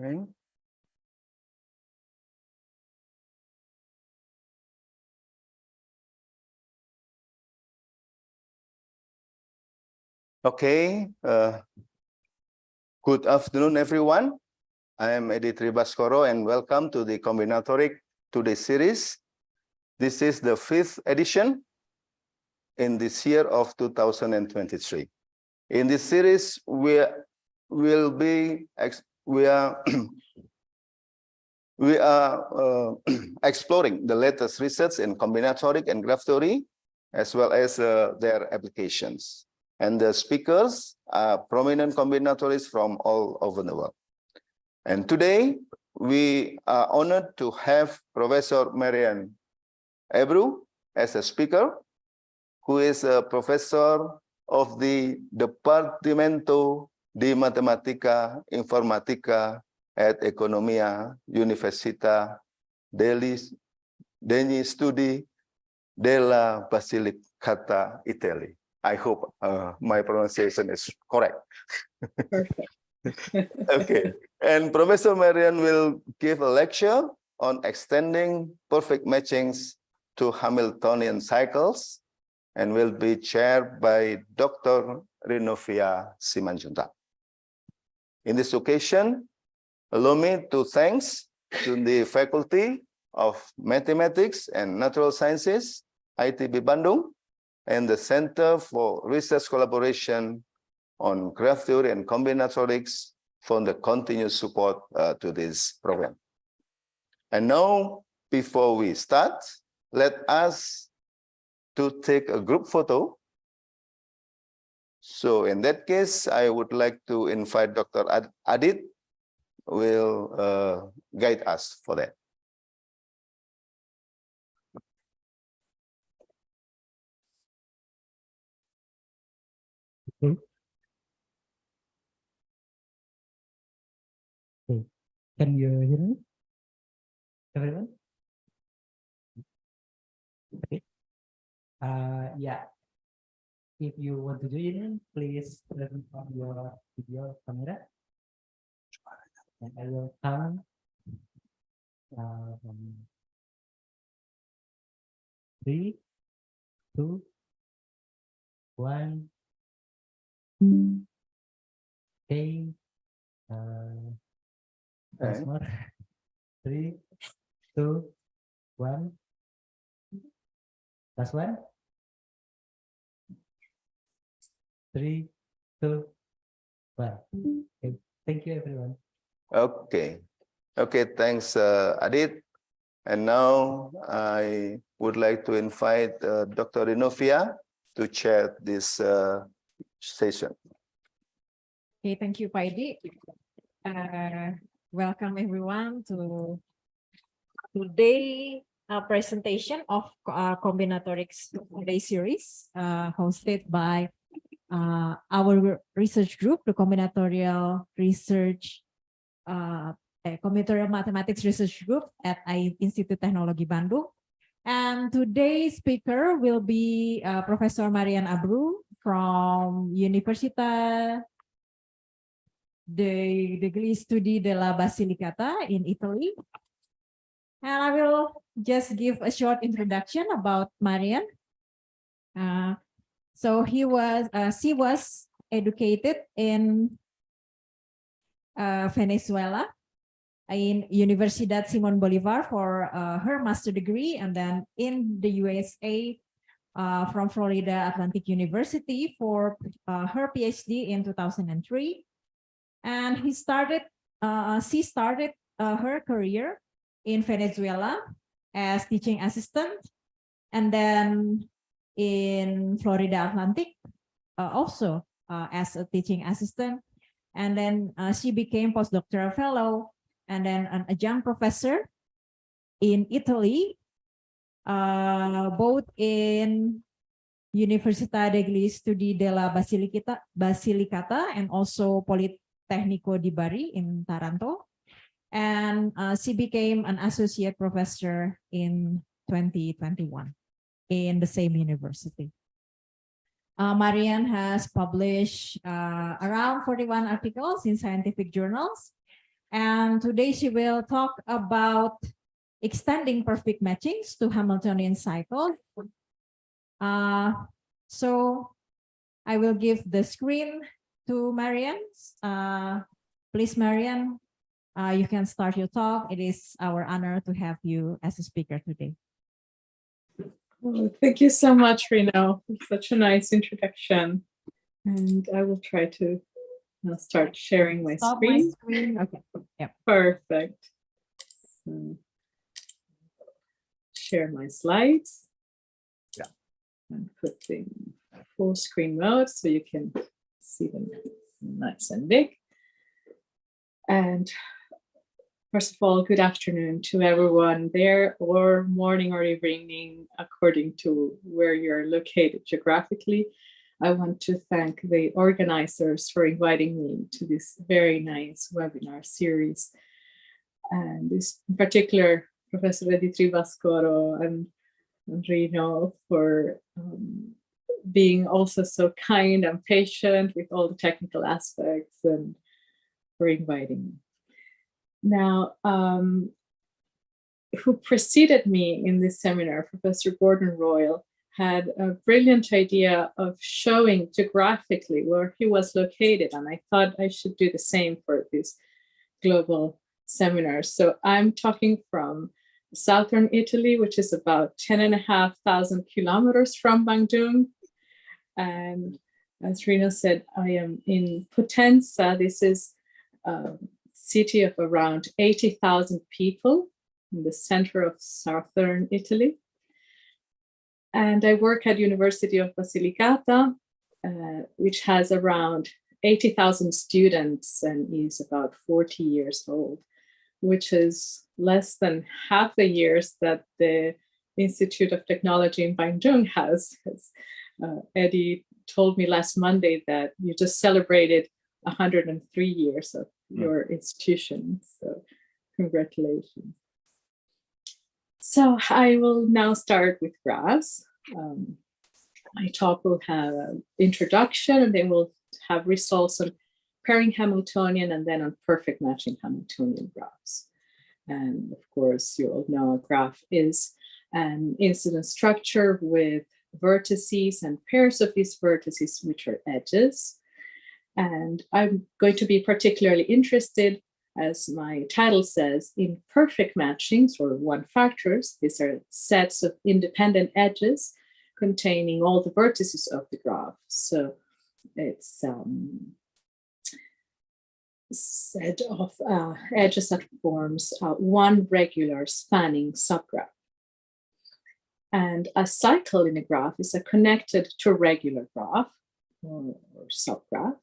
Okay. Okay. Good afternoon, everyone. I am Edi Tribaskoro, and welcome to the Combinatoric Today series. This is the 5th edition in this year of 2023. In this series, we are exploring the latest research in combinatoric and graph theory, as well as their applications. And the speakers are prominent combinatorists from all over the world. And today, we are honored to have Professor Marien Abreu as a speaker, who is a professor of the Dipartimento di Matematica, Informatica at Economia, Universita degli Studi della Basilicata, Italy. I hope my pronunciation is correct. Perfect. Okay, and Professor Marien will give a lecture on extending perfect matchings to Hamiltonian cycles, and will be chaired by Dr. Rinovia Simanjuntak. In this occasion, allow me to thank to the Faculty of Mathematics and Natural Sciences, ITB Bandung, and the Center for Research Collaboration on Graph Theory and Combinatorics for the continued support to this program. And now, before we start, let us to take a group photo. So in that case, I would like to invite Dr. Adit will guide us for that. Okay. Okay. Can you hear me, everyone? Okay. Yeah. If you want to join in, please turn on your video camera. And I will count 3, 2, 1. Okay. Once more. 3, 2, 1. Last one. 3, 2, 1. Okay. Thank you, everyone. Okay. Okay, thanks, Adit. And now I would like to invite Dr. Rinovia to chair this session. Okay, thank you, Paidi. Welcome everyone to today presentation of Combinatorics Today series hosted by our research group, the Combinatorial Research Combinatorial Mathematics Research Group at Institut Teknologi Bandung. And today's speaker will be Professor Marien Abreu from Universita degli Studi della Basilicata in Italy. And I will just give a short introduction about Marien. So she was educated in Venezuela in Universidad Simon Bolivar for her master degree, and then in the USA from Florida Atlantic University for her PhD in 2003. And she started her career in Venezuela as teaching assistant, and then in Florida Atlantic also as a teaching assistant, and then she became postdoctoral fellow and then an adjunct professor in Italy, both in Università degli Studi della Basilicata and also Politecnico di Bari in Taranto. And she became an associate professor in 2021 in the same university. Marien has published around 41 articles in scientific journals, And today she will talk about extending perfect matchings to Hamiltonian cycles. So I will give the screen to Marien. Please, Marien, you can start your talk. It is our honor to have you as a speaker today. Oh, thank you so much, Reno, for such a nice introduction. And I will try to start sharing my screen. Okay. Yep. Perfect. So, share my slides. Yeah. And put in full screen mode so you can see them nice and big. And first of all, good afternoon to everyone there, or morning or evening, according to where you're located geographically. I want to thank the organizers for inviting me to this very nice webinar series. And this in particular, Professor Editri Bascoro and Reno for being also so kind and patient with all the technical aspects and for inviting me. Now, who preceded me in this seminar, Professor Gordon Royal, had a brilliant idea of showing geographically where he was located, and I thought I should do the same for this global seminar. So I'm talking from southern Italy, which is about 10,500 kilometers from Bandung. And as Reno said, I am in Potenza. This is a city of around 80,000 people in the center of southern Italy. And I work at University of Basilicata, which has around 80,000 students and is about 40 years old, which is less than half the years that the Institut of Technologi in Bandung has. Eddie told me last Monday that you just celebrated 103 years of your institution. So congratulations. So I will now start with graphs. My talk will have an introduction, and then we'll have results on Pairing-Hamiltonian and then on Perfect-Matching-Hamiltonian graphs. And of course, you all know a graph is an incident structure with vertices and pairs of these vertices, which are edges. And I'm going to be particularly interested, as my title says, in perfect matchings or one factors. These are sets of independent edges containing all the vertices of the graph. So it's a set of edges that forms one regular spanning subgraph. And a cycle in a graph is a connected to regular graph or subgraph.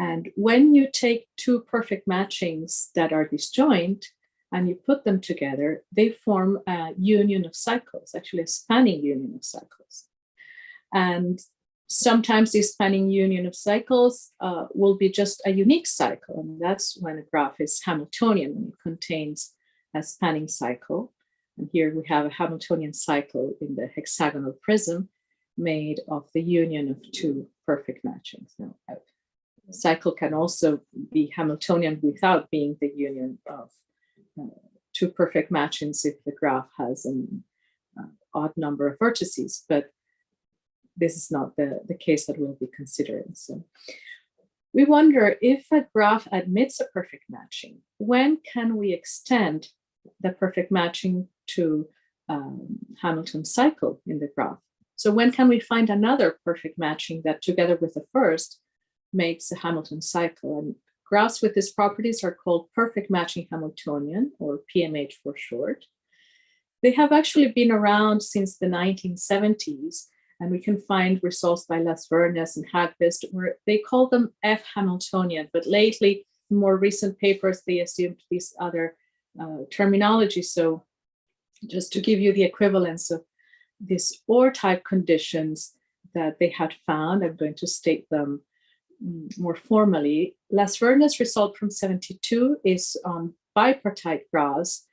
And when you take two perfect matchings that are disjoint and you put them together, they form a union of cycles, actually a spanning union of cycles. And sometimes this spanning union of cycles will be just a unique cycle. And that's when a graph is Hamiltonian, when it contains a spanning cycle. And here we have a Hamiltonian cycle in the hexagonal prism made of the union of two perfect matchings. Now, cycle can also be Hamiltonian without being the union of two perfect matchings if the graph has an odd number of vertices, but this is not the case that we'll be considering. So we wonder, if a graph admits a perfect matching, when can we extend the perfect matching to Hamilton cycle in the graph? So when can we find another perfect matching that together with the first makes a Hamilton cycle? And graphs with these properties are called Perfect-Matching-Hamiltonian, or PMH for short. They have actually been around since the 1970s, and we can find results by Las Vergnas and Haggkvist where they call them F-Hamiltonian, but lately, in more recent papers, they assumed this other terminology. So just to give you the equivalence of these OR-type conditions that they had found, I'm going to state them more formally. Las Vergnas result from 72 is on bipartite graphs,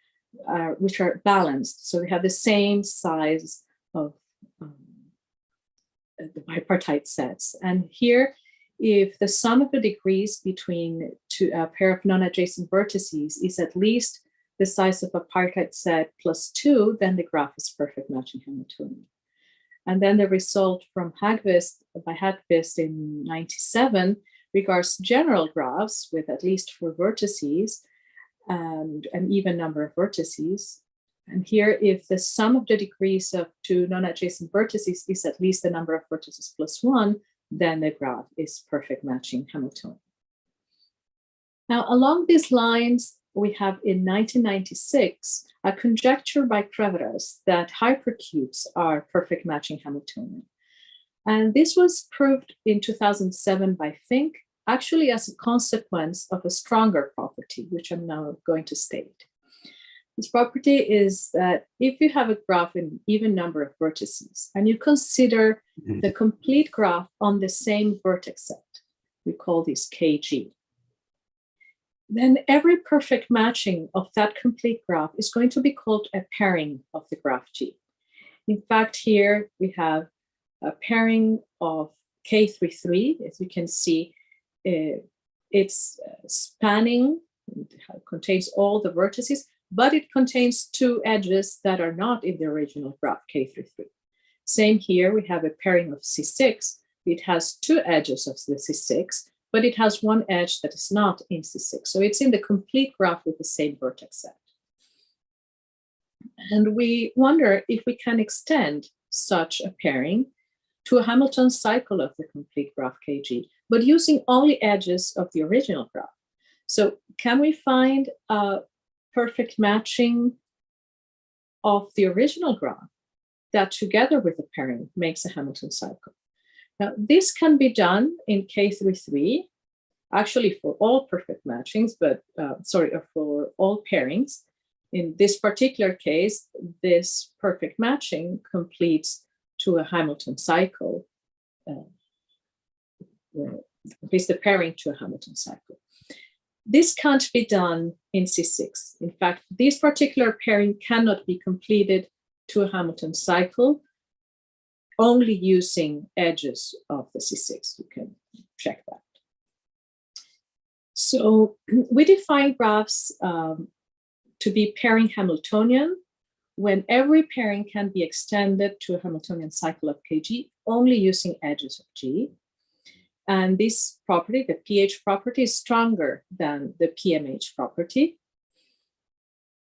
which are balanced. So we have the same size of the bipartite sets. And here if the sum of the degrees between a pair of non-adjacent vertices is at least the size of a partite set plus 2, then the graph is perfect matching Hamiltonian. And then the result from Haggkvist in 97 regards general graphs with at least 4 vertices and an even number of vertices. And here, if the sum of the degrees of 2 non-adjacent vertices is at least the number of vertices plus 1, then the graph is perfect matching Hamiltonian. Now, along these lines, we have in 1996 a conjecture by Kreweras that hypercubes are perfect matching Hamiltonian. And this was proved in 2007 by Fink, actually as a consequence of a stronger property, which I'm now going to state. This property is that if you have a graph in an even number of vertices and you consider the complete graph on the same vertex set, we call this KG, then every perfect matching of that complete graph is going to be called a pairing of the graph G. In fact, here we have a pairing of K33. As you can see, it's spanning, it contains all the vertices, but it contains 2 edges that are not in the original graph K33. Same here, we have a pairing of C6. It has 2 edges of the C6, but it has 1 edge that is not in C6. So it's in the complete graph with the same vertex set. And we wonder if we can extend such a pairing to a Hamilton cycle of the complete graph KG, but using only edges of the original graph. So can we find a perfect matching of the original graph that together with a pairing makes a Hamilton cycle? Now, this can be done in K33, actually for all perfect matchings, but for all pairings. In this particular case, this perfect matching completes to a Hamilton cycle, at least the pairing to a Hamilton cycle. This can't be done in C6. In fact, this particular pairing cannot be completed to a Hamilton cycle only using edges of the C6. You can check that. So we define graphs to be pairing Hamiltonian when every pairing can be extended to a Hamiltonian cycle of KG only using edges of G. And this property, the PH property, is stronger than the PMH property.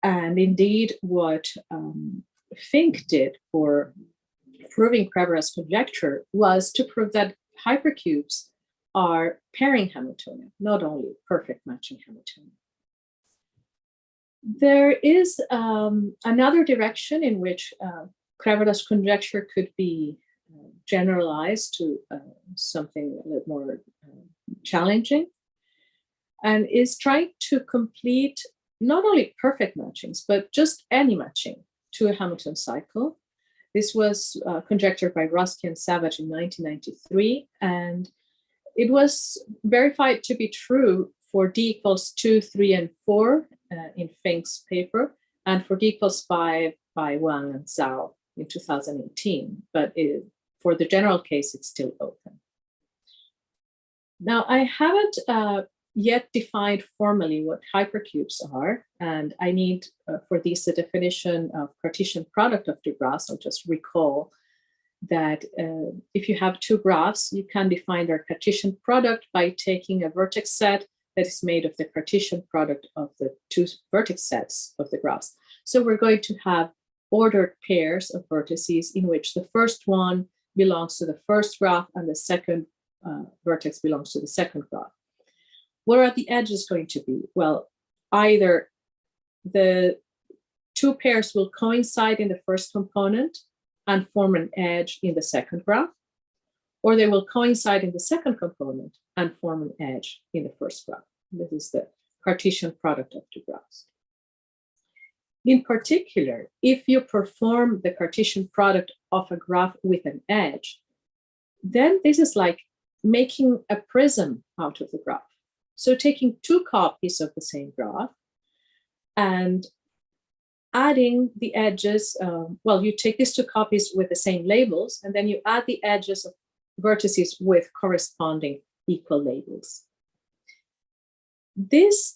And indeed, what Fink did for proving Kreweras' conjecture was to prove that hypercubes are pairing Hamiltonian, not only perfect matching Hamiltonian. There is another direction in which Kreweras' conjecture could be generalized to something a little more challenging, and is trying to complete not only perfect matchings, but just any matching to a Hamilton cycle. This was conjectured by Rusky and Savage in 1993, and it was verified to be true for D equals 2, 3, and 4 in Fink's paper, and for D equals 5 by Wang and Zhao in 2018. But for the general case, it's still open. Now, I haven't yet defined formally what hypercubes are, and I need for this a definition of Cartesian product of two graphs. I'll just recall that if you have 2 graphs, you can define their Cartesian product by taking a vertex set that is made of the Cartesian product of the 2 vertex sets of the graphs. So we're going to have ordered pairs of vertices in which the first one belongs to the first graph and the second vertex belongs to the second graph. What are the edges going to be? Well, either the 2 pairs will coincide in the first component and form an edge in the second graph, or they will coincide in the second component and form an edge in the first graph. This is the Cartesian product of 2 graphs. In particular, if you perform the Cartesian product of a graph with an edge, then this is like making a prism out of the graph. So taking 2 copies of the same graph and adding the edges, well, you take these 2 copies with the same labels, and then you add the edges of vertices with corresponding equal labels. This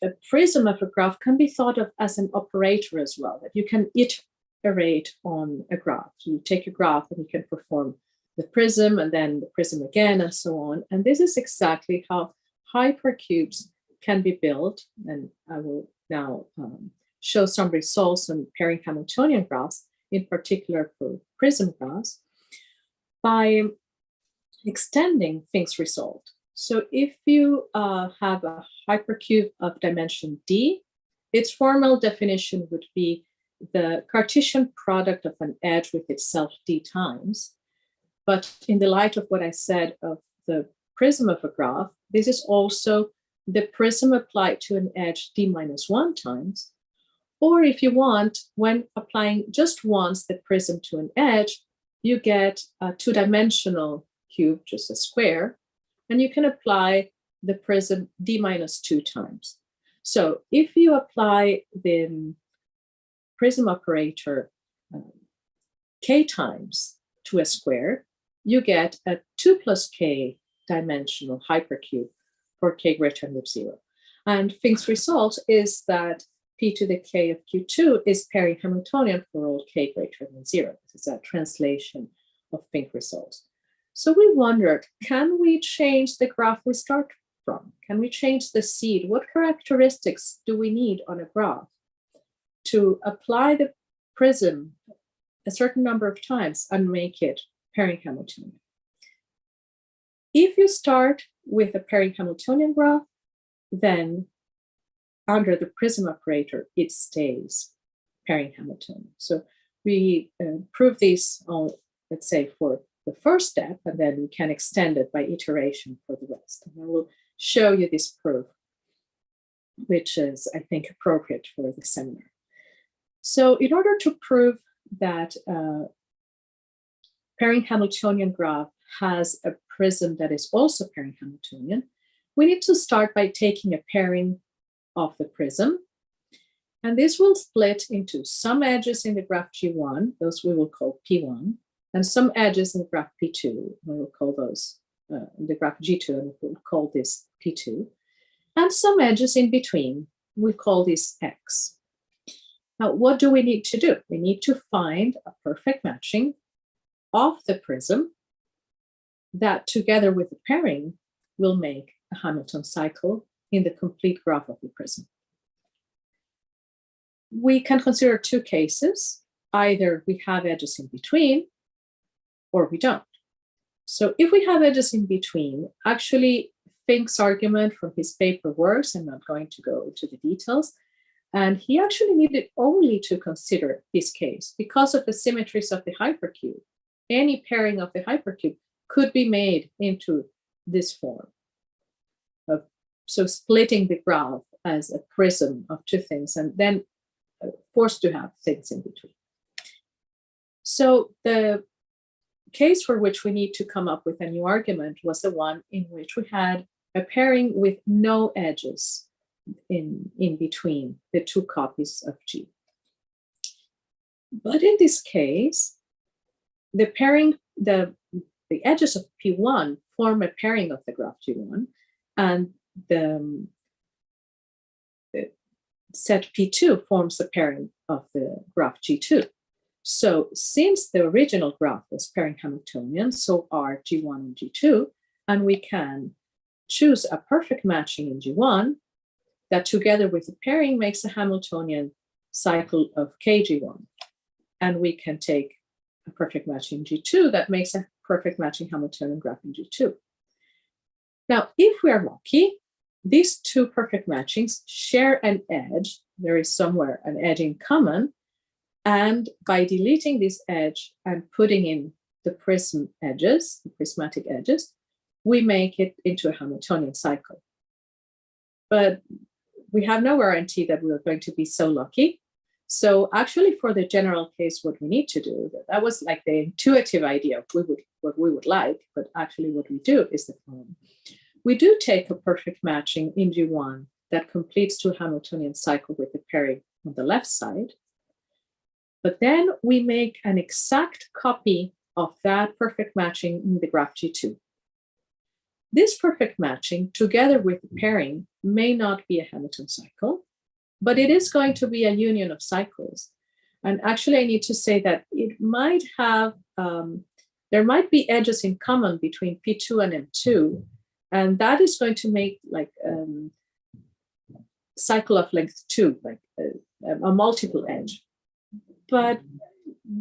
a prism of a graph can be thought of as an operator as well, that you can iterate on a graph. You take a graph and you can perform the prism and then the prism again and so on. And this is exactly how hypercubes can be built. And I will now show some results on Pairing-Hamiltonian graphs, in particular for prism graphs, by extending Fink's result. So if you have a hypercube of dimension d, its formal definition would be the Cartesian product of an edge with itself d times. But in the light of what I said of the prism of a graph, this is also the prism applied to an edge d minus 1 times. Or if you want, when applying just once the prism to an edge, you get a two-dimensional cube, just a square, and you can apply the prism d minus 2 times. So if you apply the prism operator k times to a square, you get a 2 plus k dimensional hypercube for k greater than 0. And Fink's result is that p to the k of q2 is Pairing-Hamiltonian for all k greater than 0. This is a translation of Fink results. So we wondered, can we change the graph we start from? Can we change the seed? What characteristics do we need on a graph to apply the prism a certain number of times and make it Pairing-Hamiltonian? If you start with a Pairing-Hamiltonian graph, then under the prism operator, it stays Pairing-Hamiltonian. So we prove this on, let's say, for the first step, and then we can extend it by iteration for the rest. And I will show you this proof, which is, I think, appropriate for the seminar. So in order to prove that Pairing-Hamiltonian graph has a prism that is also Pairing-Hamiltonian, we need to start by taking a pairing of the prism. And this will split into some edges in the graph G1, those we will call P1, and some edges in the graph P2, we will call those the graph G2, and we'll call this P2, and some edges in between, we call this X. Now, what do we need to do? We need to find a perfect matching of the prism that, together with the pairing, will make a Hamilton cycle in the complete graph of the prism. We can consider two cases. Either we have edges in between, or we don't. So if we have edges in between, actually, Fink's argument from his paper works. I'm not going to go into the details. And he actually needed only to consider this case because of the symmetries of the hypercube. Any pairing of the hypercube could be made into this form. So splitting the graph as a prism of two things and then forced to have things in between. So the case for which we need to come up with a new argument was the one in which we had a pairing with no edges in between the two copies of G. But in this case, the pairing, the edges of P1 form a pairing of the graph G1, and the set P2 forms a pairing of the graph G2. So since the original graph was Pairing-Hamiltonian, so are G1 and G2, and we can choose a perfect matching in G1 that together with the pairing makes a Hamiltonian cycle of KG1. And we can take a perfect matching G2 that makes a perfect matching Hamiltonian graph in G2. Now, if we are lucky, these two perfect matchings share an edge. There is somewhere an edge in common. And by deleting this edge and putting in the prism edges, the prismatic edges, we make it into a Hamiltonian cycle. But we have no guarantee that we are going to be so lucky. So actually, for the general case, what we need to do, that was like the intuitive idea of what we would like, but actually what we do is the following. We do take a perfect matching in G1 that completes to a Hamiltonian cycle with the pairing on the left side. But then we make an exact copy of that perfect matching in the graph G2. This perfect matching, together with pairing, may not be a Hamilton cycle, but it is going to be a union of cycles. And actually, I need to say that it might have, there might be edges in common between P2 and M2, and that is going to make like cycle of length 2, like a multiple edge. But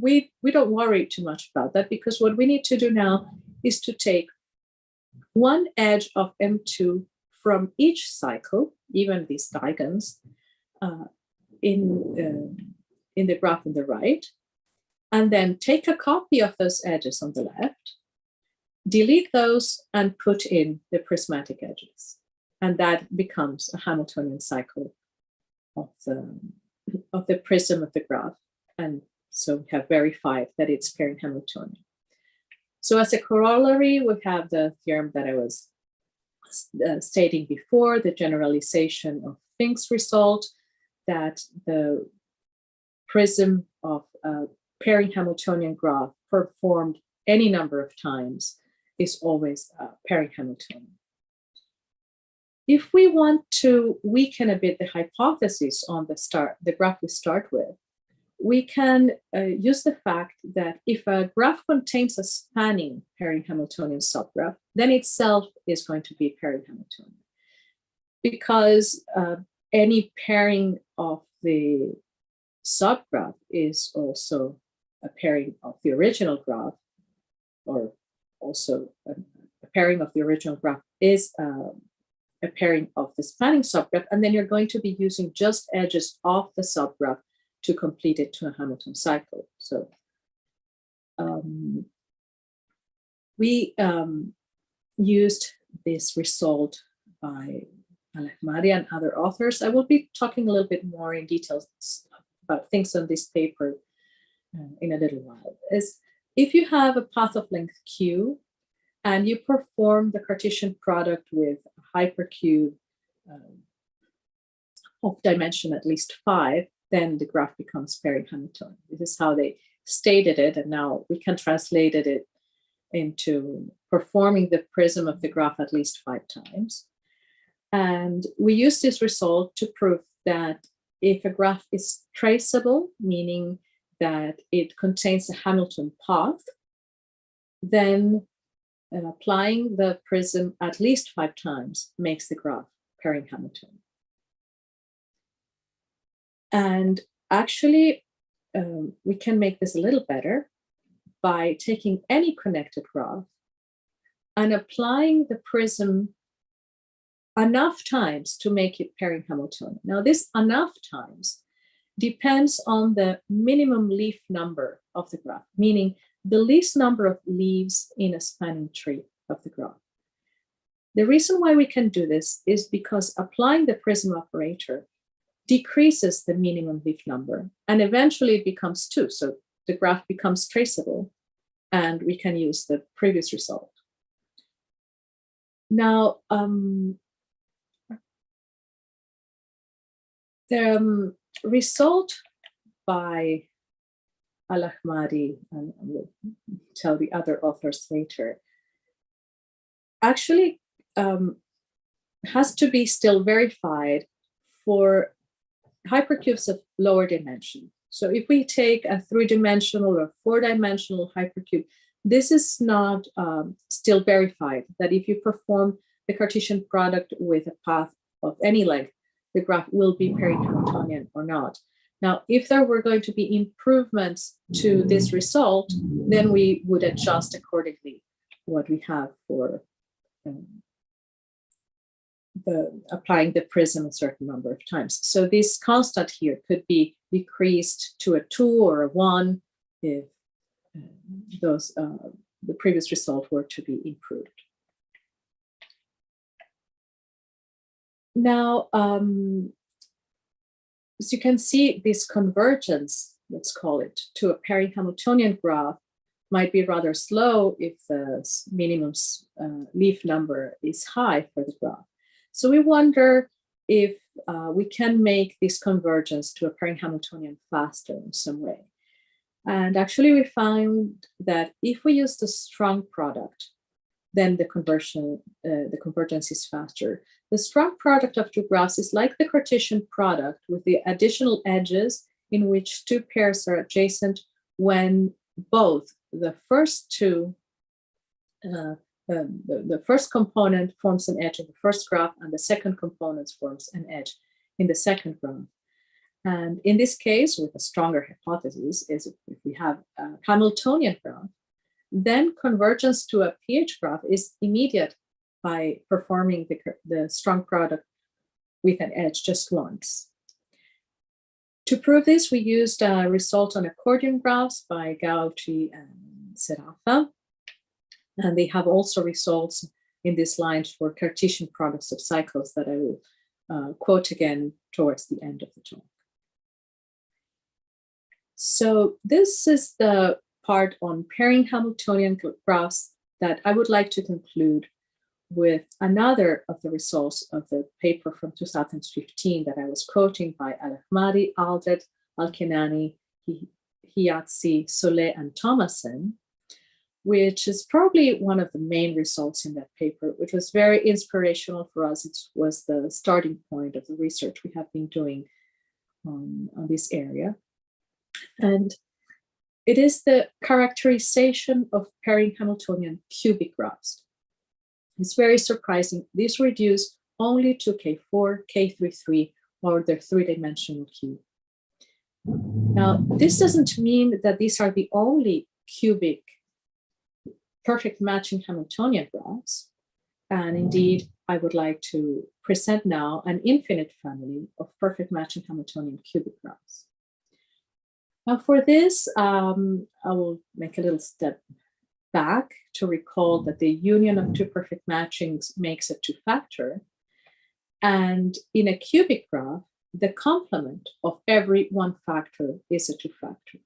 we don't worry too much about that, because what we need to do now is to take one edge of M2 from each cycle, even these diagonals, in the graph on the right, and then take a copy of those edges on the left, delete those, and put in the prismatic edges. And that becomes a Hamiltonian cycle of the prism of the graph. And so we have verified that it's Pairing-Hamiltonian. So as a corollary, we have the theorem that I was stating before, the generalization of Fink's result, that the prism of a Pairing-Hamiltonian graph performed any number of times is always Pairing-Hamiltonian. If we want to weaken a bit the hypothesis on the graph we start with, we can use the fact that if a graph contains a spanning Pairing-Hamiltonian subgraph, then itself is going to be Pairing-Hamiltonian, because any pairing of the subgraph is also a pairing of the original graph, or also a pairing of the original graph is a pairing of the spanning subgraph, and then you're going to be using just edges of the subgraph to complete it to a Hamilton cycle. So we used this result by Alahmadi and other authors. I will be talking a little bit more in details about things on this paper in a little while. If you have a path of length Q and you perform the Cartesian product with a hypercube of dimension at least 5, then the graph becomes Pairing-Hamiltonian. This is how they stated it, and now we can translate it into performing the prism of the graph at least 5 times. And we use this result to prove that if a graph is traceable, meaning that it contains a Hamilton path, then applying the prism at least 5 times makes the graph Pairing-Hamiltonian. And actually, we can make this a little better by taking any connected graph and applying the prism enough times to make it Pairing-Hamiltonian. Now, this enough times depends on the minimum leaf number of the graph, meaning the least number of leaves in a spanning tree of the graph. The reason why we can do this is because applying the prism operator decreases the minimum leaf number, and eventually it becomes 2. So the graph becomes traceable, and we can use the previous result. Now, the result by Alahmadi, and I will tell the other authors later, actually has to be still verified for hypercubes of lower dimension. So if we take a 3-dimensional or 4-dimensional hypercube, this is not still verified, that if you perform the Cartesian product with a path of any length, the graph will be Pairing-Hamiltonian or not. Now, if there were going to be improvements to this result, then we would adjust accordingly what we have for applying the prism a certain number of times. So this constant here could be decreased to a 2 or a 1 if the previous result were to be improved. Now, as you can see, this convergence, let's call it, to a Pairing-Hamiltonian graph might be rather slow if the minimum leaf number is high for the graph. So we wonder if we can make this convergence to a Pairing-Hamiltonian faster in some way. And actually we found that if we use the strong product then the convergence is faster. The strong product of two graphs is like the Cartesian product with the additional edges in which two pairs are adjacent when both the first two, the first component forms an edge in the first graph and the second component forms an edge in the second graph. And in this case, with a stronger hypothesis, is if we have a Hamiltonian graph, then convergence to a PH graph is immediate by performing the strong product with an edge just once. To prove this, we used a result on accordion graphs by Gauci and Seraffa. And they have also results in this line for Cartesian products of cycles that I will quote again towards the end of the talk. So this is the part on pairing-Hamiltonian graphs that I would like to conclude with another of the results of the paper from 2015 that I was quoting by Alahmadi, Aldred, Al-Kenani, Hiatsi, Solé, and Thomason, which is probably one of the main results in that paper, which was very inspirational for us. It was the starting point of the research we have been doing on this area. And it is the characterization of pairing-Hamiltonian cubic graphs. It's very surprising. These reduce only to K4, K33, or their three-dimensional cube. Now, this doesn't mean that these are the only cubic perfect-matching-Hamiltonian graphs. And indeed, I would like to present now an infinite family of perfect-matching-Hamiltonian cubic graphs. Now for this, I will make a little step back to recall that the union of two perfect matchings makes a two-factor. And in a cubic graph, the complement of every one factor is a two-factor.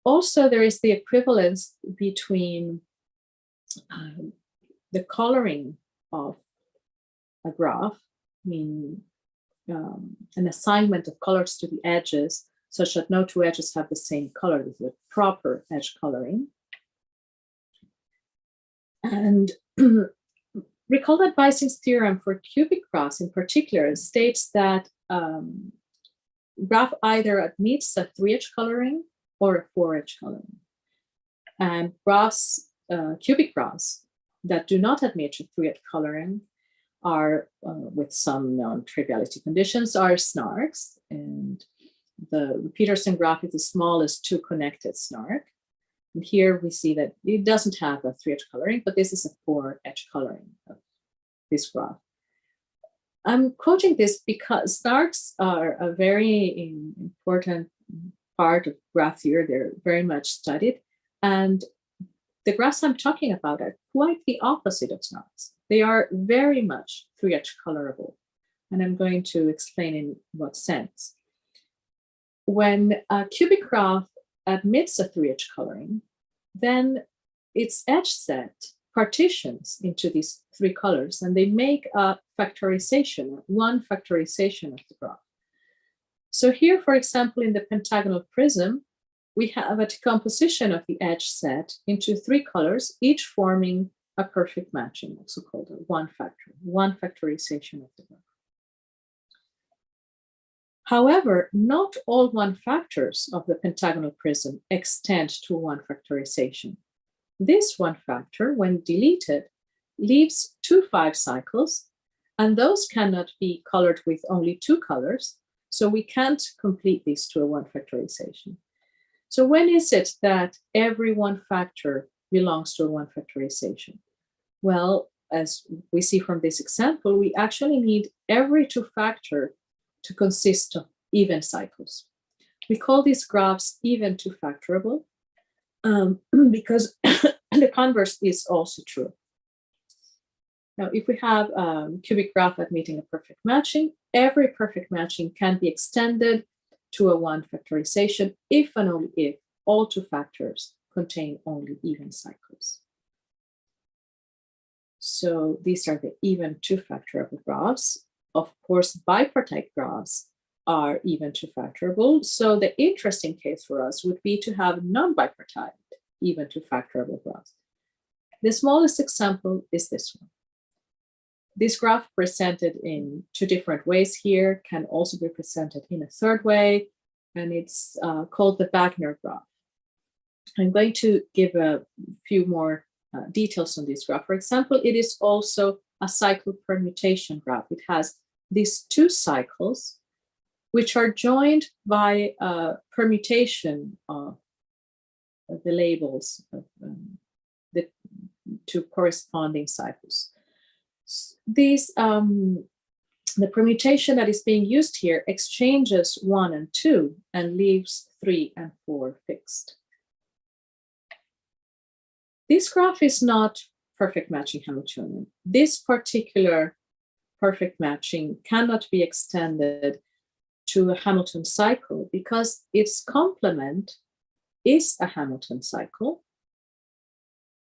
Also, there is the equivalence between the coloring of a graph, meaning an assignment of colors to the edges, such that no two edges have the same color. This is a proper edge coloring. And recall that Bising's theorem for cubic graphs in particular states that graph either admits a 3-edge coloring or a 4-edge coloring. And graphs, cubic graphs that do not admit a 3-edge coloring are, with some non-triviality conditions, are snarks. And the Peterson graph is the smallest two connected snark. And here we see that it doesn't have a 3-edge coloring, but this is a 4-edge coloring of this graph. I'm quoting this because snarks are a very important part of graph theory. They're very much studied. And the graphs I'm talking about are quite the opposite of snarks. They are very much 3-edge colorable. And I'm going to explain in what sense. When a cubic graph admits a 3-edge coloring, then its edge set partitions into these 3 colors, and they make a factorization, one factorization of the graph. So here, for example, in the pentagonal prism, we have a decomposition of the edge set into 3 colors, each forming a perfect matching, also called a one factorization of the graph. However, not all one factors of the pentagonal prism extend to one factorization. This one factor, when deleted, leaves 2 5 cycles, and those cannot be colored with only 2 colors, so we can't complete these to a one factorization. So when is it that every one factor belongs to a one factorization? Well, as we see from this example, we actually need every 2 factor to consist of even cycles. We call these graphs even two-factorable because the converse is also true. Now, if we have a cubic graph admitting a perfect matching, every perfect matching can be extended to a one factorization if and only if all 2 factors contain only even cycles. So these are the even two-factorable graphs. Of course, bipartite graphs are even two-factorable. So the interesting case for us would be to have non-bipartite even two-factorable graphs. The smallest example is this one. This graph presented in two different ways here can also be presented in a third way, and it's called the Wagner graph. I'm going to give a few more details on this graph. For example, it is also a cycle permutation graph. It has these two cycles, which are joined by a permutation of the labels of the two corresponding cycles. These, the permutation that is being used here exchanges 1 and 2 and leaves 3 and 4 fixed. This graph is not perfect matching Hamiltonian. This particular perfect matching cannot be extended to a Hamilton cycle because its complement is a Hamilton cycle.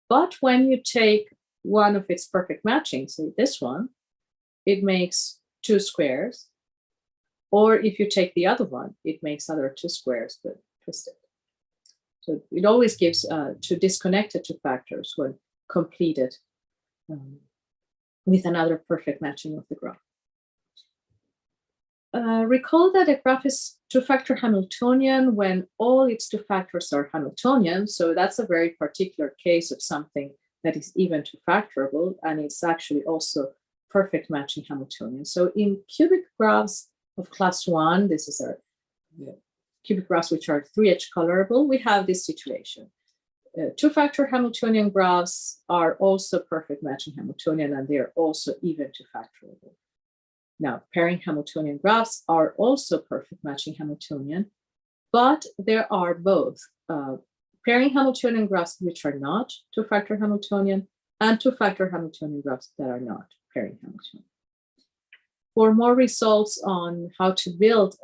But when you take one of its perfect matchings, say this one, it makes 2 squares. Or if you take the other one, it makes other 2 squares, but twisted. So it always gives two disconnected two factors when completed with another perfect matching of the graph. Recall that a graph is two-factor Hamiltonian when all its two factors are Hamiltonian. So that's a very particular case of something that is even two-factorable, and it's actually also perfect matching Hamiltonian. So in cubic graphs of class 1, this is our cubic graphs which are 3H colorable, we have this situation. Two-factor Hamiltonian graphs are also perfect matching Hamiltonian, and they are also even two-factorable. Now, pairing-Hamiltonian graphs are also perfect matching Hamiltonian, but there are both pairing-Hamiltonian graphs which are not two-factor Hamiltonian and two-factor Hamiltonian graphs that are not pairing-Hamiltonian. For more results on how to build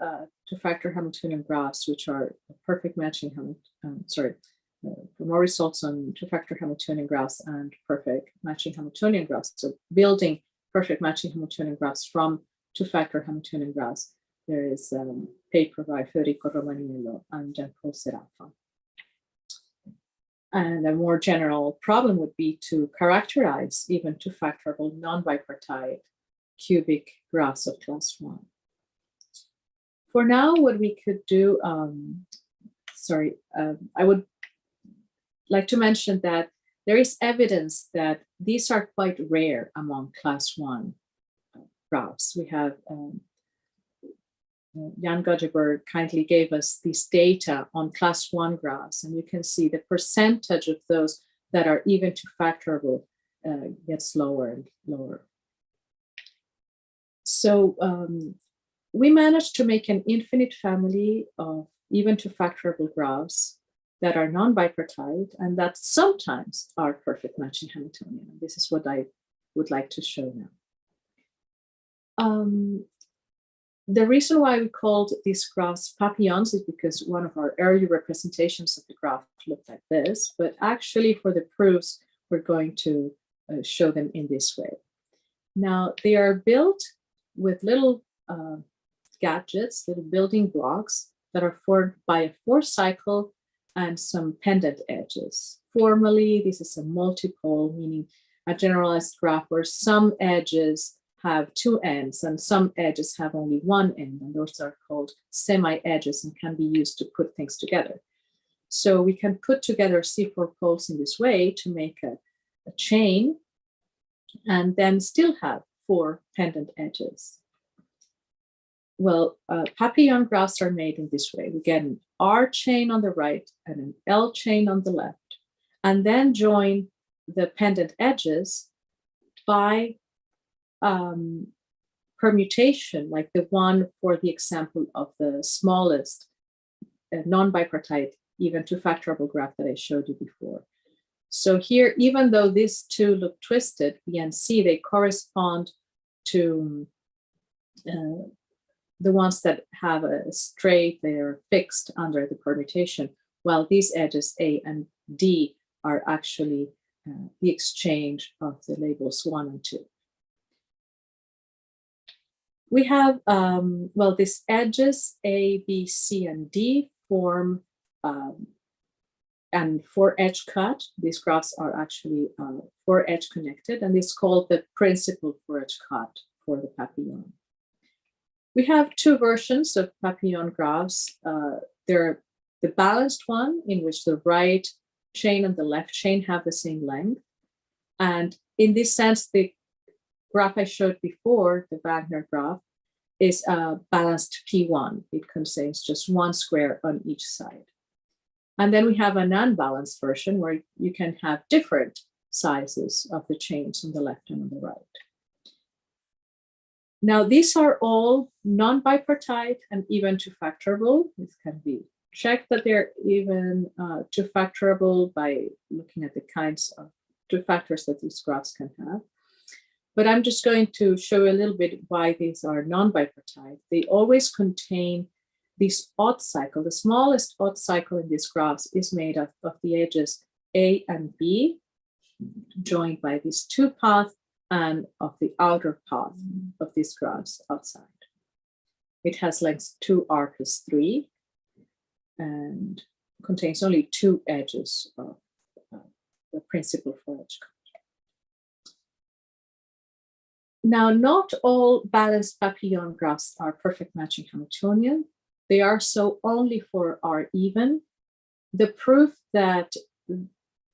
two-factor Hamiltonian graphs which are perfect matching for more results on two-factor Hamiltonian graphs and perfect matching Hamiltonian graphs, so building perfect matching Hamiltonian graphs from two-factor Hamiltonian graphs, there is a paper by Federico Romaniello and Gianpaolo Seraffa. And a more general problem would be to characterize even two-factorable non-bipartite cubic graphs of class 1. For now, what we could do, I would like to mention that there is evidence that these are quite rare among class 1 graphs. We have Jan Godeberg kindly gave us this data on class 1 graphs, and you can see the percentage of those that are even two-factorable gets lower and lower. So we managed to make an infinite family of even two-factorable graphs that are non-bipartite and that sometimes are perfect matching Hamiltonian. This is what I would like to show now. The reason why we called these graphs papillons is because one of our early representations of the graph looked like this, but actually for the proofs, we're going to show them in this way. Now, they are built with little gadgets, little building blocks that are formed by a 4-cycle and some pendant edges. Formally, this is a multipole, meaning a generalized graph where some edges have 2 ends and some edges have only 1 end, and those are called semi-edges and can be used to put things together. So we can put together C4 poles in this way to make a chain and then still have 4 pendant edges. Well, papillon graphs are made in this way. We get an R chain on the right and an L chain on the left, and then join the pendant edges by permutation, like the one for the example of the smallest non-bipartite, even two-factorable graph that I showed you before. So here, even though these two look twisted, we can see they correspond to the ones that have a straight, they're fixed under the permutation, while these edges A and D are actually the exchange of the labels 1 and 2. We have, well, these edges A, B, C, and D form and for edge cut. These graphs are actually for edge connected, and it's called the principle for edge cut for the Papillon. We have two versions of Papillon graphs. They're the balanced one, in which the right chain and the left chain have the same length. And in this sense, the graph I showed before, the Wagner graph, is a balanced P1. It contains just one square on each side. And then we have an unbalanced version where you can have different sizes of the chains on the left and on the right. Now, these are all non-bipartite and even two-factorable. This can be checked that they're even two-factorable by looking at the kinds of two factors that these graphs can have. But I'm just going to show you a little bit why these are non-bipartite. They always contain this odd cycle. The smallest odd cycle in these graphs is made of the edges A and B, joined by these two paths, and of the outer path of these graphs outside. It has length 2r plus 3 and contains only two edges of the principle for edge cut. Now, not all balanced Papillon graphs are perfect matching Hamiltonian. They are so only for R even. The proof that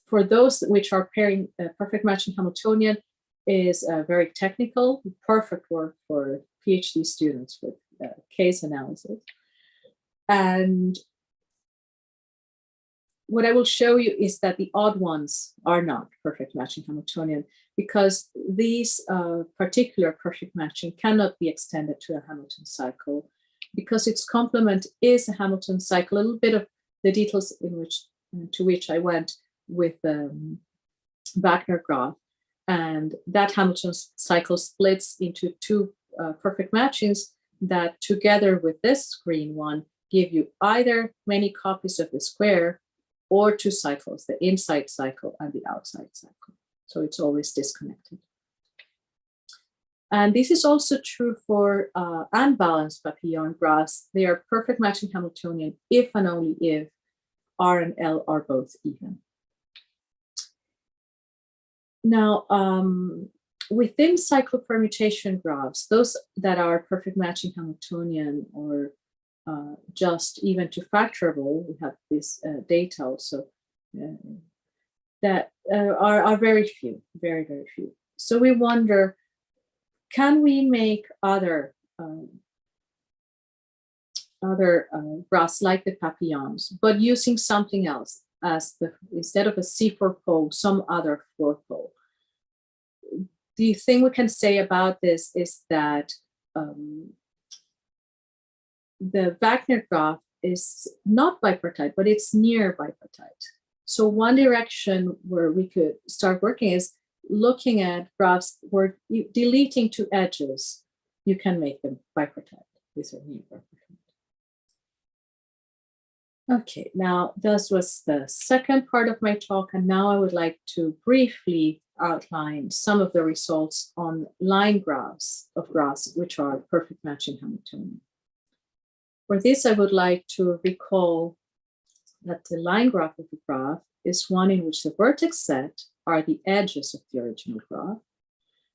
for those which are pairing perfect matching Hamiltonian is very technical, perfect work for PhD students with case analysis. And what I will show you is that the odd ones are not perfect matching Hamiltonian, because these particular perfect matching cannot be extended to a Hamilton cycle, because its complement is a Hamilton cycle. A little bit of the details to which I went with the Wagner graph, and that Hamilton cycle splits into two perfect matchings that, together with this green one, give you either many copies of the square or two cycles, the inside cycle and the outside cycle. So it's always disconnected. And this is also true for unbalanced Papillon graphs. They are perfect matching Hamiltonian if and only if R and L are both even. Now, within cycle permutation graphs, those that are perfect matching Hamiltonian or just even to factorable, we have this data also, that are very few, very, very few. So we wonder, can we make other graphs like the Papillons, but using something else as instead of a C4 pole, some other 4 pole? The thing we can say about this is that the Wagner graph is not bipartite, but it's near bipartite. So one direction where we could start working is looking at graphs where deleting two edges, you can make them bipartite. These are near bipartite. Okay, now this was the second part of my talk, and now I would like to briefly outline some of the results on line graphs of graphs which are perfect matching Hamiltonian. For this, I would like to recall that the line graph of a graph is one in which the vertex set are the edges of the original graph,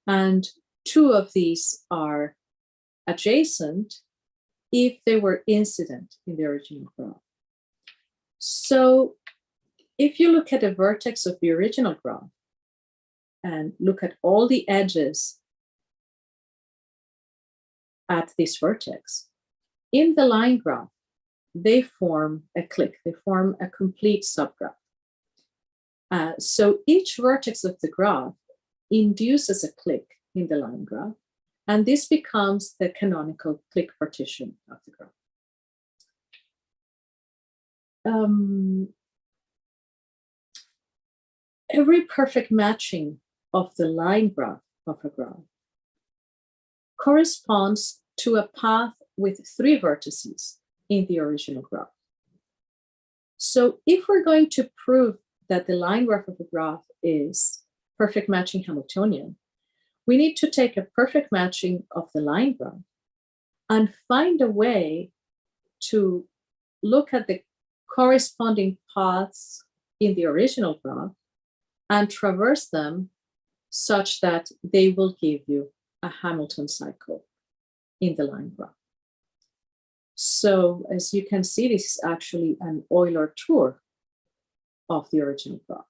and two of these are adjacent if they were incident in the original graph. So if you look at a vertex of the original graph and look at all the edges at this vertex, in the line graph, they form a clique, they form a complete subgraph. So each vertex of the graph induces a clique in the line graph, and this becomes the canonical clique partition of the graph. Every perfect matching of the line graph of a graph corresponds to a path with 3 vertices in the original graph. So if we're going to prove that the line graph of a graph is perfect matching Hamiltonian, we need to take a perfect matching of the line graph and find a way to look at the corresponding paths in the original graph and traverse them such that they will give you a Hamilton cycle in the line graph. So as you can see, this is actually an Euler tour of the original graph.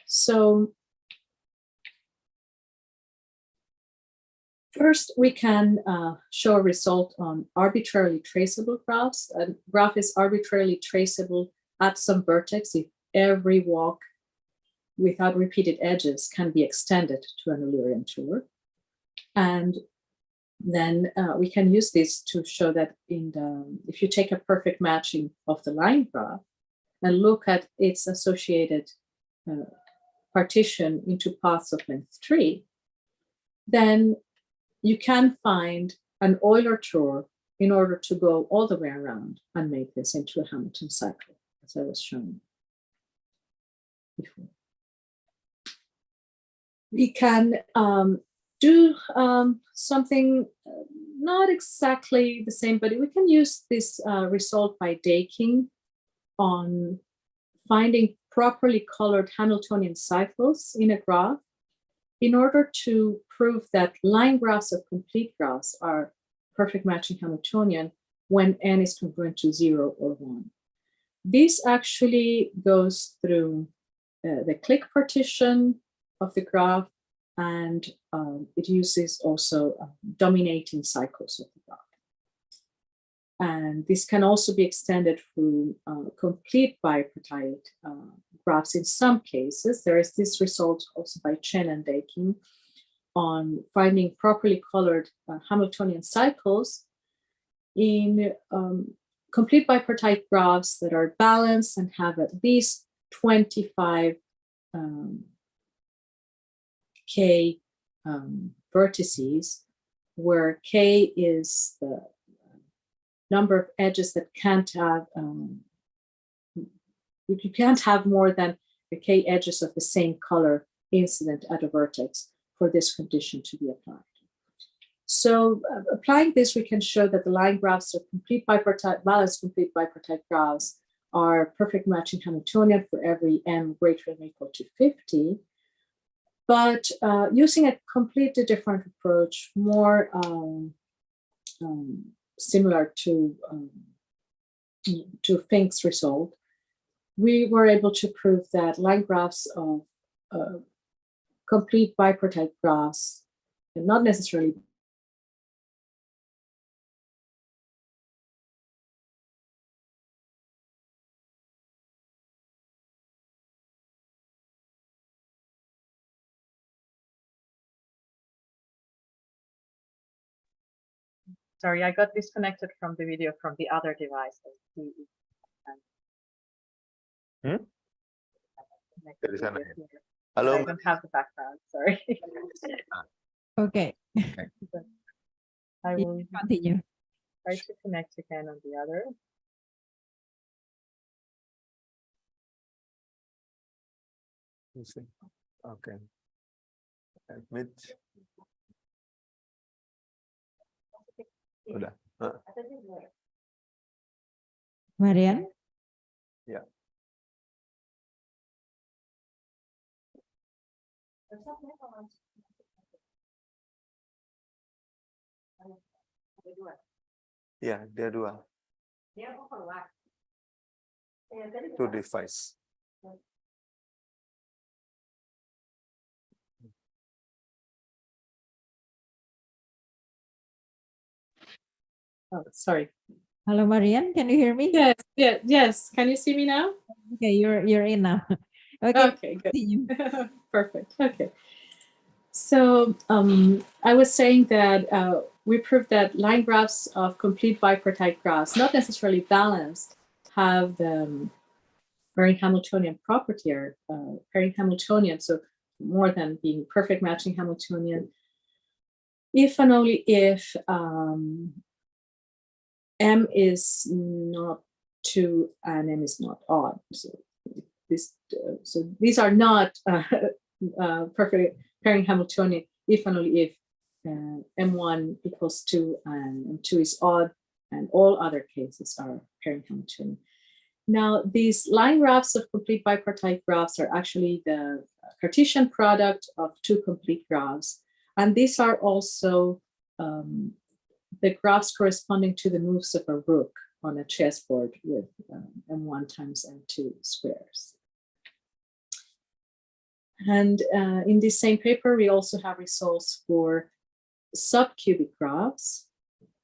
So first, we can show a result on arbitrarily traceable graphs. A graph is arbitrarily traceable at some vertex if every walk without repeated edges can be extended to an Eulerian tour. And then we can use this to show that if you take a perfect matching of the line graph and look at its associated partition into paths of length 3, then you can find an Euler tour in order to go all the way around and make this into a Hamilton cycle, as I was showing before. We can do something not exactly the same, but we can use this result by Daking on finding properly colored Hamiltonian cycles in a graph in order to prove that line graphs of complete graphs are perfect matching Hamiltonian when n is congruent to 0 or 1. This actually goes through the clique partition of the graph, and it uses also dominating cycles of the graph. And this can also be extended through complete bipartite graphs in some cases. There is this result also by Chen and Daking on finding properly colored Hamiltonian cycles in complete bipartite graphs that are balanced and have at least 25 K vertices, where K is the number of edges that can't have, you can't have more than the K edges of the same color incident at a vertex for this condition to be applied. So applying this, we can show that the line graphs of complete bipartite, balanced complete bipartite graphs are perfect matching Hamiltonian for every m greater than or equal to 50. But using a completely different approach, more similar to Fink's result, we were able to prove that line graphs of complete bipartite graphs, and not necessarily Sorry, I got disconnected from the video from the other device. Hello. I don't have the background, sorry. Okay. I will Continue. try to connect again on the other. Okay. Admit. Udah. Marien? Ya. Ya, dia dua. Two device. Oh, sorry. Hello, Marien. Can you hear me? Yes, yes, yes. Can you see me now? Okay, you're in now. Okay. Okay, good. Continue. Perfect. Okay. So I was saying that we proved that line graphs of complete bipartite graphs, not necessarily balanced, have the Pairing-Hamiltonian property, or Pairing-Hamiltonian, so more than being perfect matching Hamiltonian, if and only if M is not 2 and M is not odd. So these are not perfect Pairing-Hamiltonian if and only if M1 equals 2 and M2 is odd, and all other cases are Pairing-Hamiltonian. Now, these line graphs of complete bipartite graphs are actually the Cartesian product of two complete graphs. And these are also the graphs corresponding to the moves of a rook on a chessboard with m1 times m2 squares. And in this same paper, we also have results for subcubic graphs.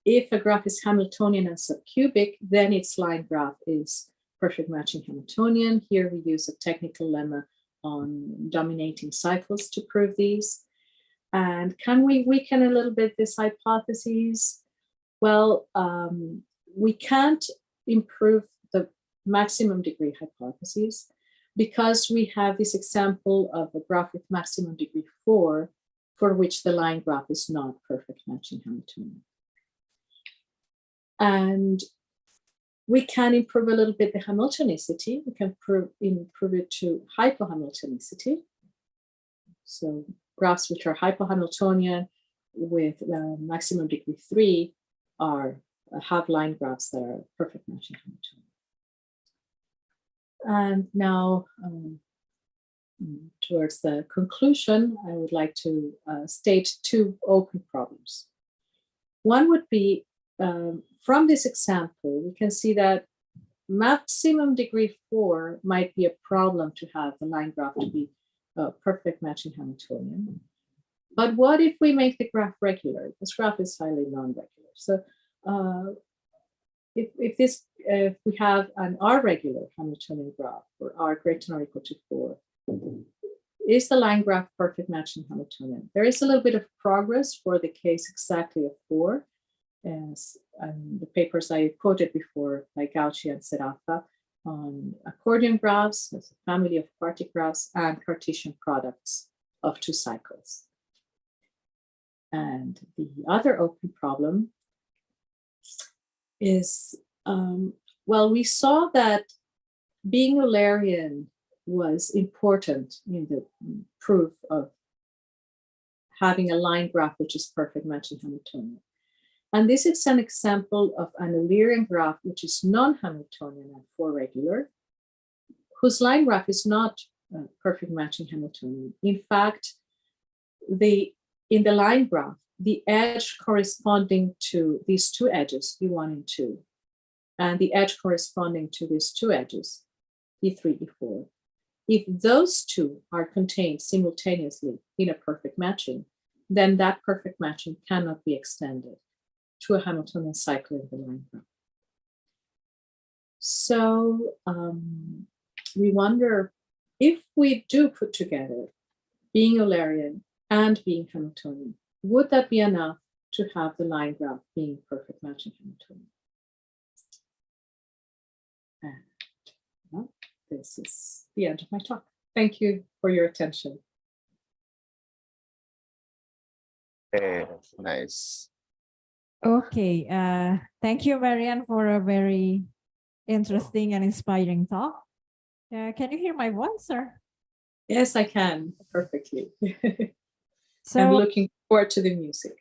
If a graph is Hamiltonian and subcubic, then its line graph is perfect matching Hamiltonian. Here we use a technical lemma on dominating cycles to prove these. And can we weaken a little bit this hypothesis? Well, we can't improve the maximum degree hypothesis because we have this example of a graph with maximum degree 4 for which the line graph is not perfect matching Hamiltonian. And we can improve a little bit the Hamiltonicity. We can improve it to hypohamiltonicity. So graphs which are hypohamiltonian with maximum degree 3 have line graphs that are perfect matching Hamiltonian. And now, towards the conclusion, I would like to state two open problems. One would be, from this example, we can see that maximum degree 4 might be a problem to have the line graph to be perfect matching Hamiltonian. But what if we make the graph regular? This graph is highly non-regular. So if we have an R-regular Hamiltonian graph for R greater than or equal to 4, is the line graph perfect matching Hamiltonian? There is a little bit of progress for the case exactly of 4, as the papers I quoted before by Gauci and Seraffa on accordion graphs, as a family of quartic graphs, and Cartesian products of two cycles. And the other open problem is, well, we saw that being Eulerian was important in the proof of having a line graph which is perfect matching Hamiltonian. And this is an example of an Eulerian graph which is non-Hamiltonian and 4 regular, whose line graph is not perfect matching Hamiltonian. In fact, in the line graph, the edge corresponding to these two edges, E1 and 2, and the edge corresponding to these two edges, E3, E4, if those two are contained simultaneously in a perfect matching, then that perfect matching cannot be extended to a Hamiltonian cycle in the line graph. So we wonder if we do put together being Eulerian and being Hamiltonian, would that be enough to have the line graph being perfect matching Hamiltonian? And well, this is the end of my talk. Thank you for your attention. Nice. Okay, thank you, Marien, for a very interesting and inspiring talk. Can you hear my voice, sir? Yes, I can perfectly. So I'm looking forward to the music.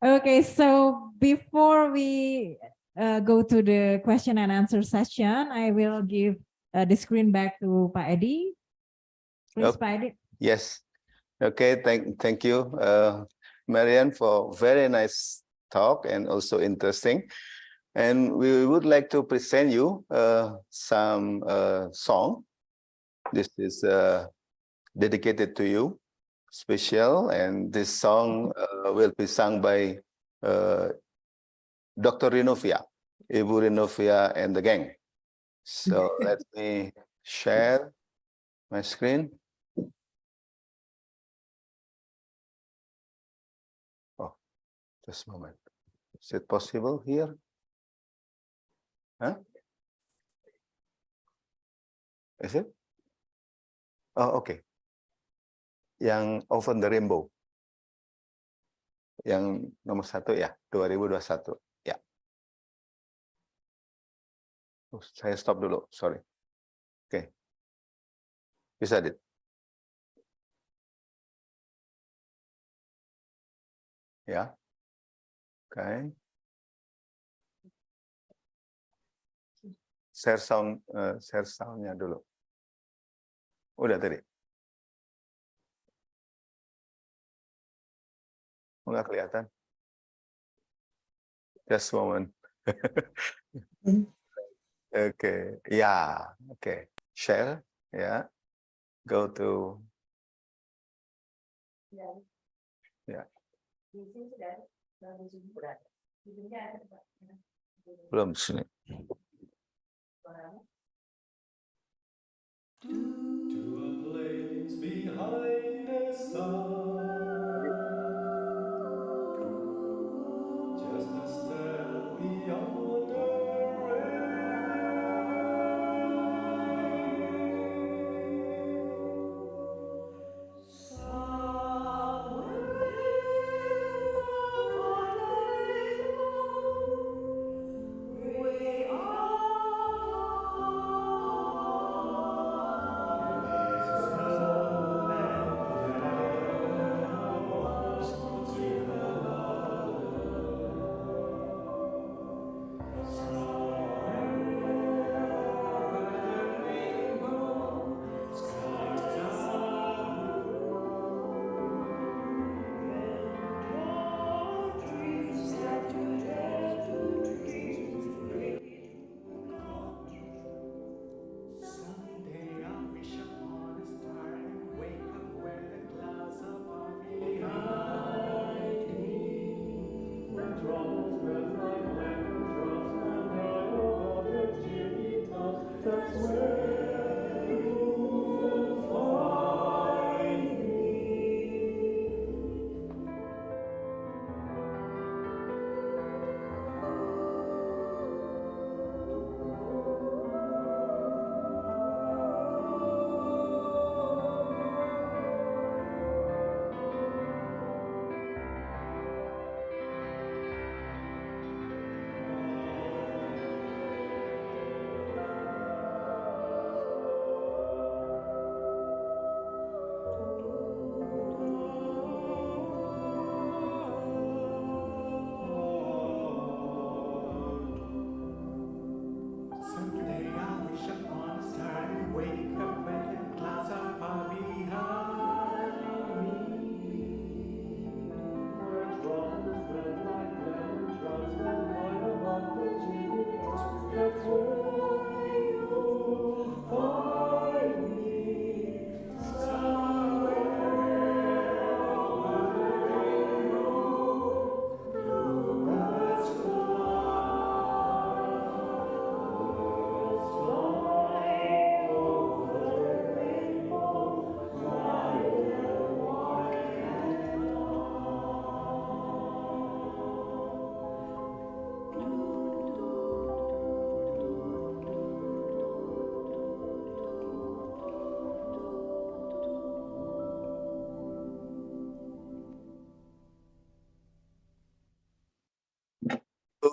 Okay, so before we go to the question and answer session, I will give the screen back to Pak Edi. Please, Okay. Pak Edi. Yes. Okay. Thank you, Marien, for very nice talk and also interesting. And we would like to present you some song. This is dedicated to you, special, and this song will be sung by Dr. Rinovia, Ibu Rinovia and the gang. So let me share my screen. Oh, just a moment. Is it possible here? Huh? Is it? Oh, okay. Yang Over the Rainbow. Yang nomor 1 ya, 2021. Ya. Oh, saya stop dulu, sorry. Oke. Bisa, Dit? Ya. Oke. share soundnya dulu. Udah tadi. Nggak kelihatan. Just a moment. Okay, yeah, okay. Share, yeah. Go to. Yeah. Belum sini. To a place behind the sun, just a step beyond the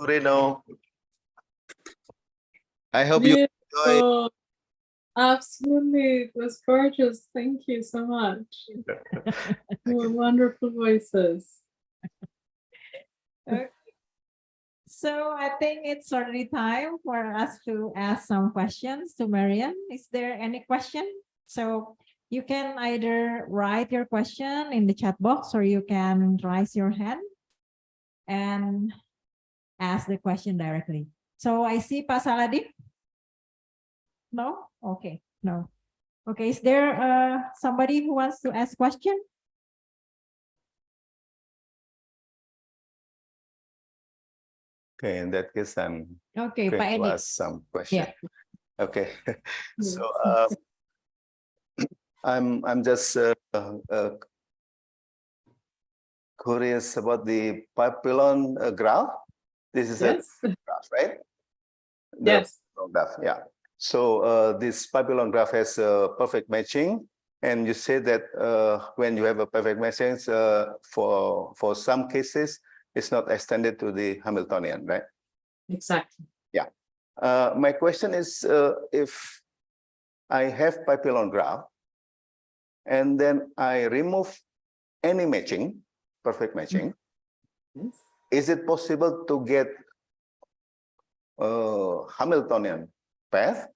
Reno. I hope you enjoy. Beautiful. Absolutely. It was gorgeous. Thank you so much. Wonderful voices. Okay. So I think it's already time for us to ask some questions to Marien. Is there any question? So you can either write your question in the chat box or you can raise your hand and ask the question directly. So I see Pak Saladin. No? Okay, no. Okay, is there somebody who wants to ask question? Okay, in that case, I'm Okay, Pak going to Edi. ask some question. Yeah. Okay, so I'm just curious about the papillon graph. This is Yes. a graph, right? The Yes. graph, yeah. So this papillon graph has a perfect matching, and you say that when you have a perfect matching, for some cases, it's not extended to the Hamiltonian, right? Exactly. Yeah. My question is, if I have papillon graph, and then I remove any matching, perfect matching, Yes. is it possible to get Hamiltonian path?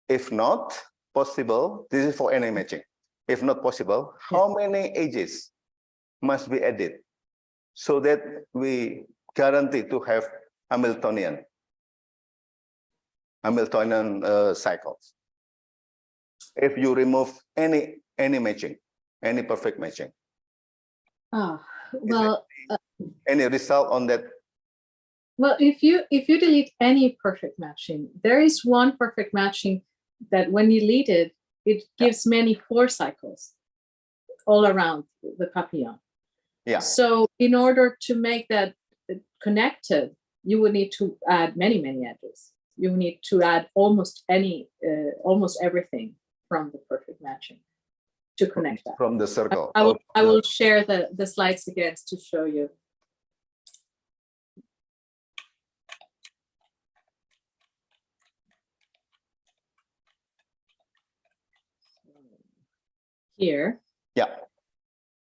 If not possible, this is for any matching. If not possible, how many edges must be added so that we guarantee to have Hamiltonian cycles? If you remove any matching, any perfect matching. Well, any result on that? Well, if you delete any perfect matching, there is one perfect matching that when you delete it, it gives many 4 cycles all around the papillon. Yeah. So in order to make that connected, you would need to add many edges. You need to add almost everything from the perfect matching to connect that. From the circle. I will share the slides again to show you. Here. Yeah.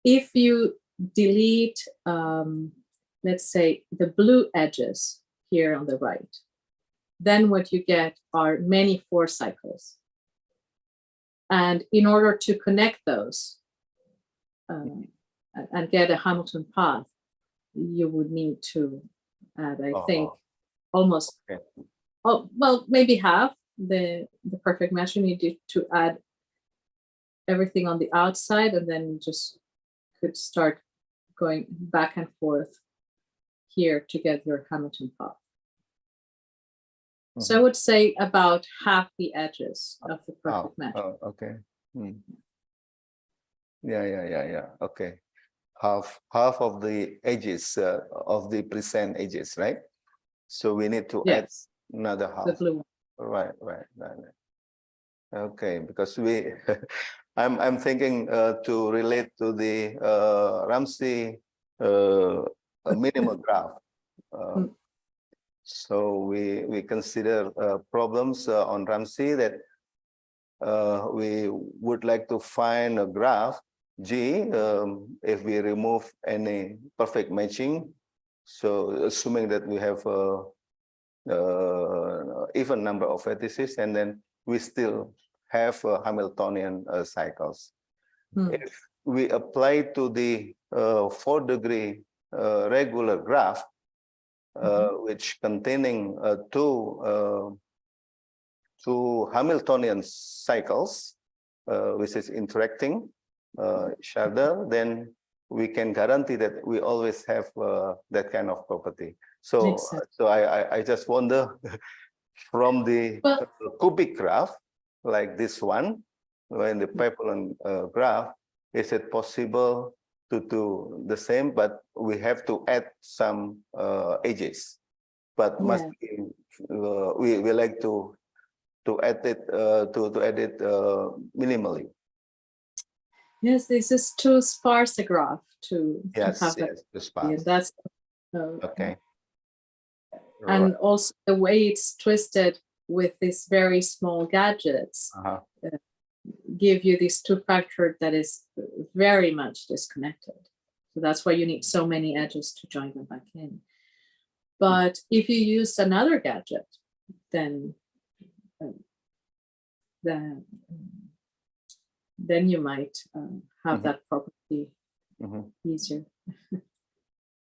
If you delete, let's say, the blue edges here on the right, then what you get are many 4 cycles. And in order to connect those and get a Hamilton path, you would need to add, I think, almost, well, maybe half the perfect match. You need to add everything on the outside, and then just could start going back and forth here to get your Hamilton path. So I would say about half the edges of the perfect match. Okay. Yeah. Okay. Half of the edges of the present edges, right? So we need to add another half. The blue one. Right. Okay, because we, I'm thinking to relate to the Ramsey minimal graph. So we consider problems on Ramsey that we would like to find a graph G if we remove any perfect matching. So assuming that we have even number of vertices, and then we still have Hamiltonian cycles. If we apply to the 4-degree regular graph, which containing two Hamiltonian cycles, which is interacting each other, then we can guarantee that we always have that kind of property. So, I just wonder from the cubic graph, like this one, when the Papillon graph, is it possible to do the same, but we have to add some edges, but must be, we like to add it minimally. Yes, this is too sparse a graph to have that. Too sparse. That's okay. And also the way it's twisted with these very small gadgets give you this 2-factor that is very much disconnected. So that's why you need so many edges to join them back in. But if you use another gadget, then you might have that property easier.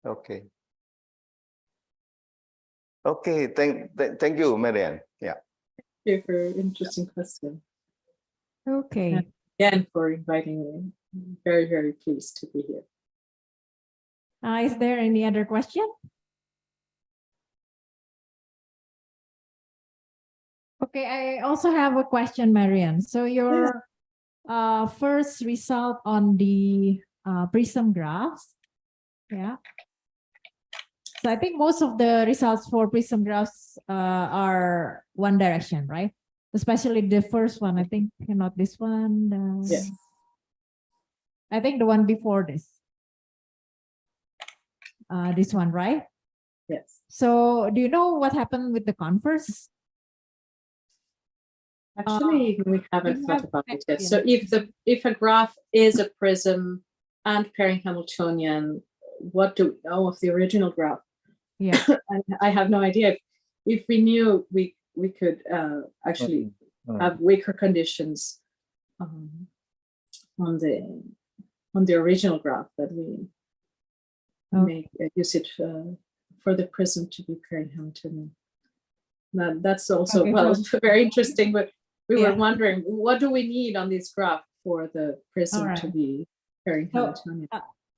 Okay. Okay, thank you, Marien. Yeah. Thank you for an interesting question. Okay. And again, for inviting me. Very, very pleased to be here. Is there any other question? Okay, I also have a question, Marien. So your first result on the prism graphs, so I think most of the results for prism graphs are one direction, right? Especially the first one, I think, not this one. I think the one before this. This one, right? Yes. So do you know what happened with the converse? Actually, we haven't thought about it yet. So if a graph is a prism and Pairing-Hamiltonian, what do we know of the original graph? Yeah. And I have no idea. if we knew we could actually have weaker conditions on the original graph, that we use it for the prism to be Pairing-Hamiltonian. That's also very interesting. But we were wondering, what do we need on this graph for the prism to be Pairing-Hamiltonian?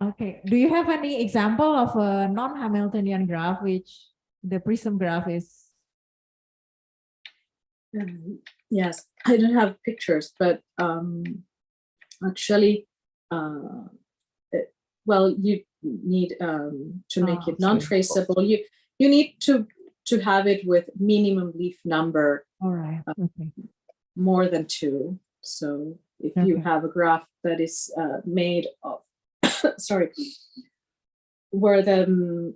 Okay. Do you have any example of a non-Hamiltonian graph which the prism graph is? Yes, I don't have pictures, but actually, well, you need to make it non-traceable. You need to have it with minimum leaf number. All right. Okay. More than 2. So if you have a graph that is made of sorry, where the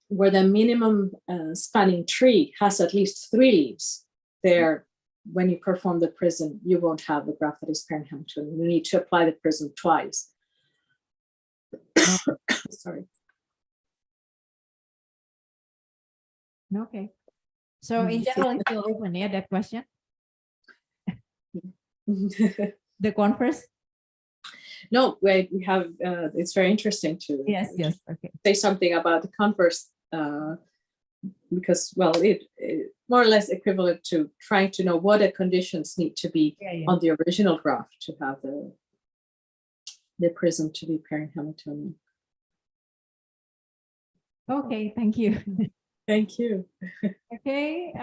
minimum spanning tree has at least 3 leaves, there, when you perform the prism, you won't have a graph that is Pairing-Hamiltonian. You need to apply the prism twice. Sorry. Okay. So in general, it's still open, yeah, that question? The converse? No, wait, we have, it's very interesting to okay. say something about the converse, because, well, it more or less equivalent to trying to know what the conditions need to be on the original graph to have the prism to be Pairing-Hamiltonian. Okay, thank you. Thank you. Okay,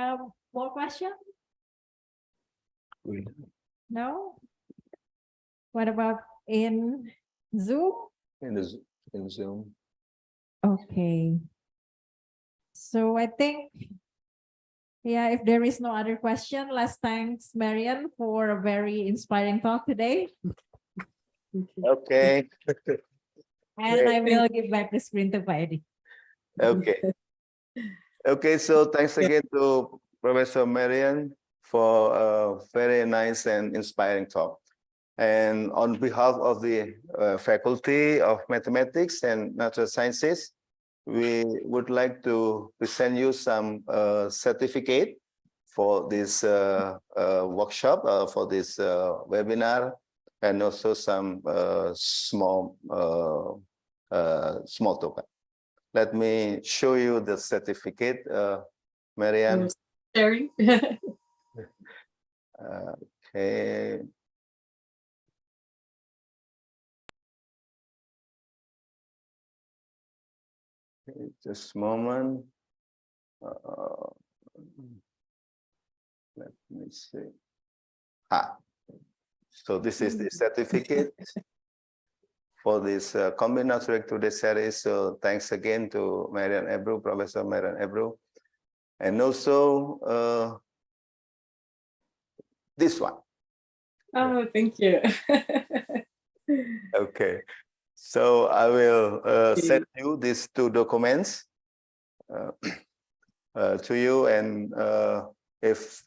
more questions? No? What about in Zoom? In Zoom. Okay. So I think, if there is no other question, let's thanks Marien for a very inspiring talk today. Okay. And I will give back the screen to Paidi. Okay. Okay, so thanks again to Professor Marien for a very nice and inspiring talk. And on behalf of the Faculty of Mathematics and Natural Sciences, we would like to present you some certificate for this workshop, for this webinar, and also some small token. Let me show you the certificate, Marien. Sharing. Okay. Just a moment. Let me see. So this is the certificate for this Combinatoric to the series. So thanks again to Marien Abreu, Professor Marien Abreu, and also this one. Oh, thank you. Okay. So I will send you these 2 documents to you, and if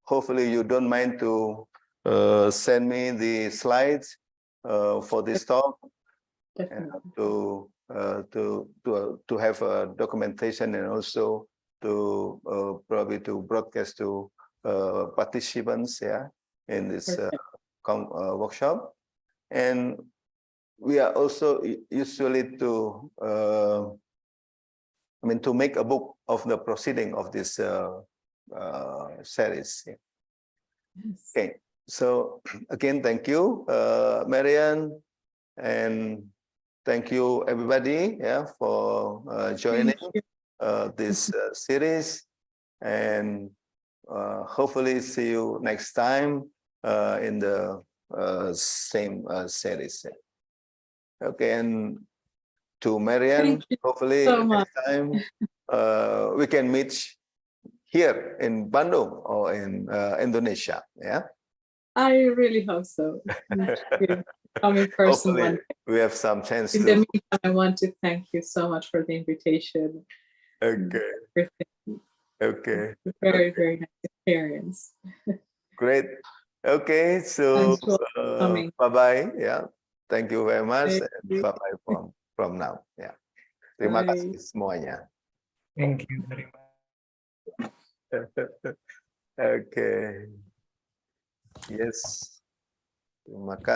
hopefully you don't mind to send me the slides for this talk, and to have a documentation, and also to probably to broadcast to participants in this workshop. And we are also usually to to make a book of the proceeding of this series. Okay, so again, thank you, Marien, and thank you everybody for joining this series, and hopefully see you next time in the same series. Okay, and to Marien, hopefully next time we can meet here in Bandung or in Indonesia. Yeah, I really hope so. Come in person. Hopefully we have some chance. In the meantime, I want to thank you so much for the invitation. Okay. Okay. Very, very nice experience. Great. Okay, so bye-bye. Yeah. Thank you very much. Bye-bye from now. Yeah. Terima kasih semuanya. Thank you very much. Okay. Yes. Terima kasih.